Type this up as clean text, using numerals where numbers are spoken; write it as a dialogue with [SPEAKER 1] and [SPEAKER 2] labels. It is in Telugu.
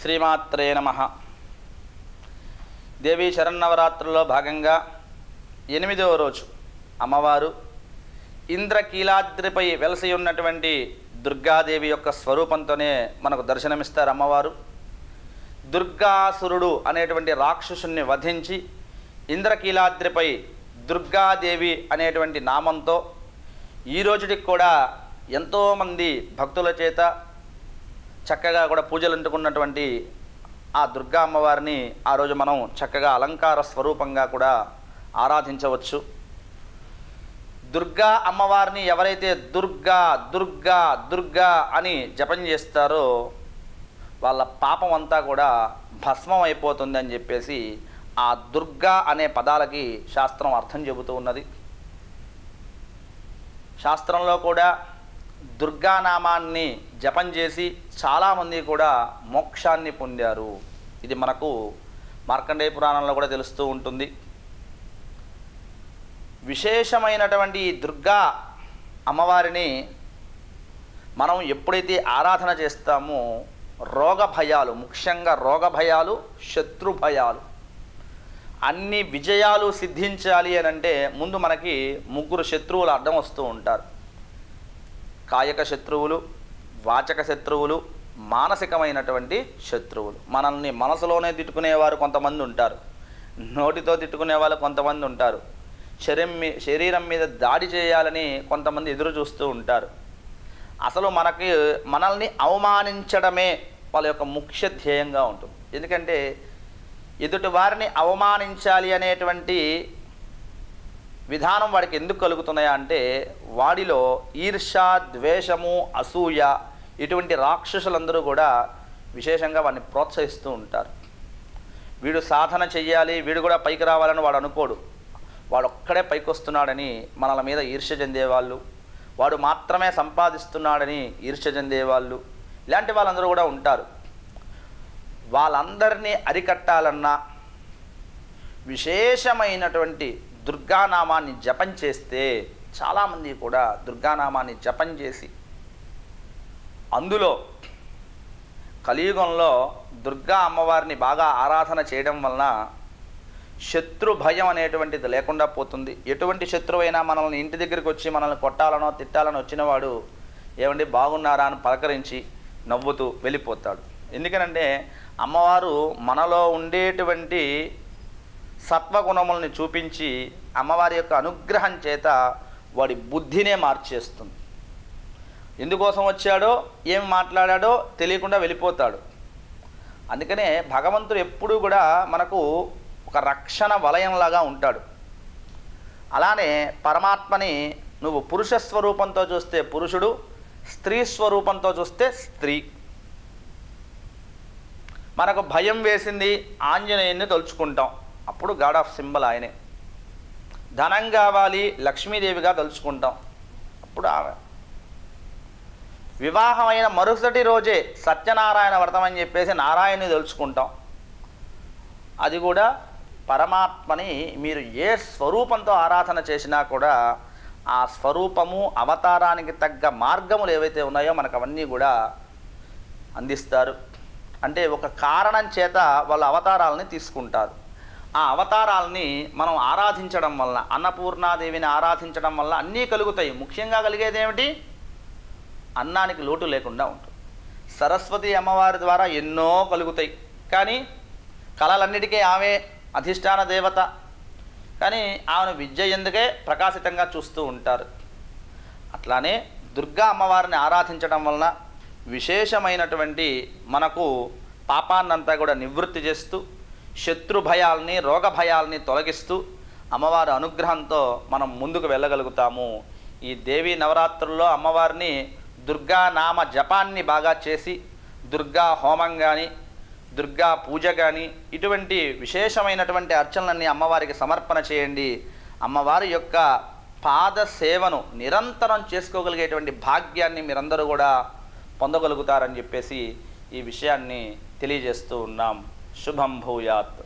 [SPEAKER 1] శ్రీమాత్రే నమః. దేవీ శరన్నవరాత్రుల్లో భాగంగా 8వ రోజు అమ్మవారు ఇంద్రకీలాద్రిపై వెలసి ఉన్నటువంటి దుర్గాదేవి యొక్క స్వరూపంతోనే మనకు దర్శనమిస్తారు. అమ్మవారు దుర్గాసురుడు అనేటువంటి రాక్షసుని వధించి ఇంద్రకీలాద్రిపై దుర్గాదేవి అనేటువంటి నామంతో ఈ రోజుకి కూడా ఎంతోమంది భక్తుల చేత చక్కగా కూడా పూజలు అందుకున్నటువంటి ఆ దుర్గా అమ్మవారిని ఆ రోజు మనం చక్కగా అలంకార స్వరూపంగా కూడా ఆరాధించవచ్చు. దుర్గా అమ్మవారిని ఎవరైతే దుర్గా దుర్గా దుర్గా అని జపం చేస్తారో వాళ్ళ పాపం అంతా కూడా భస్మం అయిపోతుంది అని చెప్పేసి ఆ దుర్గా అనే పదాలకి శాస్త్రం అర్థం చెబుతూ ఉన్నది. శాస్త్రంలో కూడా దుర్గానామాన్ని జపం చేసి చాలామంది కూడా మోక్షాన్ని పొందారు. ఇది మనకు మార్కండేయ పురాణంలో కూడా తెలుస్తూ ఉంటుంది. విశేషమైనటువంటి ఈ దుర్గా అమ్మవారిని మనం ఎప్పుడైతే ఆరాధన చేస్తామో రోగ భయాలు, ముఖ్యంగా రోగ భయాలు, శత్రు భయాలు, అన్ని విజయాలు సిద్ధించాలి అని అంటే ముందు మనకి 3 శత్రువులు అడ్డం వస్తూ ఉంటారు. కాయక శత్రువులు, వాచక శత్రువులు, మానసికమైనటువంటి శత్రువులు. మనల్ని మనసులోనే తిట్టుకునేవారు కొంతమంది ఉంటారు, నోటితో తిట్టుకునే వాళ్ళు కొంతమంది ఉంటారు, శరీరం మీద దాడి చేయాలని కొంతమంది ఎదురు చూస్తూ ఉంటారు. అసలు మనల్ని అవమానించడమే వాళ్ళ యొక్క ముఖ్య ధ్యేయంగా ఉంటుంది. ఎందుకంటే ఎదుటి వారిని అవమానించాలి అనేటువంటి విధానం వాడికి ఎందుకు కలుగుతున్నాయా అంటే వాడిలో ఈర్ష, ద్వేషము, అసూయ ఇటువంటి రాక్షసులందరూ కూడా విశేషంగా వాడిని ప్రోత్సహిస్తూ ఉంటారు. వీడు సాధన చెయ్యాలి, వీడు కూడా పైకి రావాలని వాడు అనుకోడు. వాడు ఒక్కడే పైకి వస్తున్నాడని మనల మీద ఈర్ష్య చెందేవాళ్ళు, వాడు మాత్రమే సంపాదిస్తున్నాడని ఈర్ష్య చెందేవాళ్ళు, ఇలాంటి వాళ్ళందరూ కూడా ఉంటారు. వాళ్ళందరినీ అరికట్టాలన్నా విశేషమైనటువంటి దుర్గానామాన్ని జపం చేస్తే చాలామంది కూడా దుర్గానామాన్ని జపం చేసి అందులో కలియుగంలో దుర్గా అమ్మవారిని బాగా ఆరాధన చేయడం వలన శత్రు భయం అనేటువంటిది లేకుండా పోతుంది. ఎటువంటి శత్రువైనా మనల్ని ఇంటి దగ్గరికి వచ్చి మనల్ని కొట్టాలనో తిట్టాలనో వచ్చినవాడు ఏమండి బాగున్నారా అని పలకరించి నవ్వుతూ వెళ్ళిపోతాడు. ఎందుకనంటే అమ్మవారు మనలో ఉండేటువంటి సత్వగుణముల్ని చూపించి అమ్మవారి యొక్క అనుగ్రహం చేత వాడి బుద్ధినే మార్చేస్తుంది. ఎందుకోసం వచ్చాడో ఏం మాట్లాడాడో తెలియకుండా వెళ్ళిపోతాడు. అందుకనే భగవంతుడు ఎప్పుడూ కూడా మనకు ఒక రక్షణ వలయంలాగా ఉంటాడు. అలానే పరమాత్మని నువ్వు పురుష స్వరూపంతో చూస్తే పురుషుడు, స్త్రీ స్వరూపంతో చూస్తే స్త్రీ. మనకు భయం వేసింది, ఆంజనేయుని తలుచుకుంటాం, అప్పుడు గాడ్ ఆఫ్ సింబల్ ఆయనే. ధనం కావాలి, లక్ష్మీదేవిగా తలుచుకుంటాం, అప్పుడు ఆమె. వివాహమైన మరుసటి రోజే సత్యనారాయణ వ్రతం అని చెప్పేసి నారాయణుని తలుచుకుంటాం, అది కూడా పరమాత్మని మీరు ఏ స్వరూపంతో ఆరాధన చేసినా కూడా ఆ స్వరూపము అవతారానికి తగ్గ మార్గములు ఏవైతే ఉన్నాయో మనకు అవన్నీ కూడా అందిస్తారు. అంటే ఒక కారణం చేత వాళ్ళ అవతారాలని తీసుకుంటారు. ఆ అవతారాలని మనం ఆరాధించడం వలన, అన్నపూర్ణాదేవిని ఆరాధించడం వల్ల అన్నీ కలుగుతాయి. ముఖ్యంగా కలిగేది ఏమిటి? అన్నానికి లోటు లేకుండా ఉంటుంది. సరస్వతి అమ్మవారి ద్వారా ఎన్నో కలుగుతాయి, కానీ కళలన్నిటికీ ఆమె అధిష్టాన దేవత, కానీ ఆమెను విద్య ఎందుకే ప్రకాశితంగా చూస్తూ ఉంటారు. అట్లానే దుర్గా అమ్మవారిని ఆరాధించడం వలన విశేషమైనటువంటి మనకు పాపాన్నంతా కూడా నివృత్తి చేస్తూ శత్రు భయాల్ని, రోగ భయాల్ని తొలగిస్తూ అమ్మవారి అనుగ్రహంతో మనం ముందుకు వెళ్ళగలుగుతాము. ఈ దేవీ నవరాత్రుల్లో అమ్మవారిని దుర్గా నామ జపాన్ని బాగా చేసి దుర్గా హోమం కానీ, దుర్గా పూజ కానీ ఇటువంటి విశేషమైనటువంటి అర్చనలన్నీ అమ్మవారికి సమర్పణ చేయండి. అమ్మవారి యొక్క పాద సేవను నిరంతరం చేసుకోగలిగేటువంటి భాగ్యాన్ని మీరందరూ కూడా పొందగలుగుతారని చెప్పేసి ఈ విషయాన్ని తెలియజేస్తూ ఉన్నాం. శుభం భూయాత్.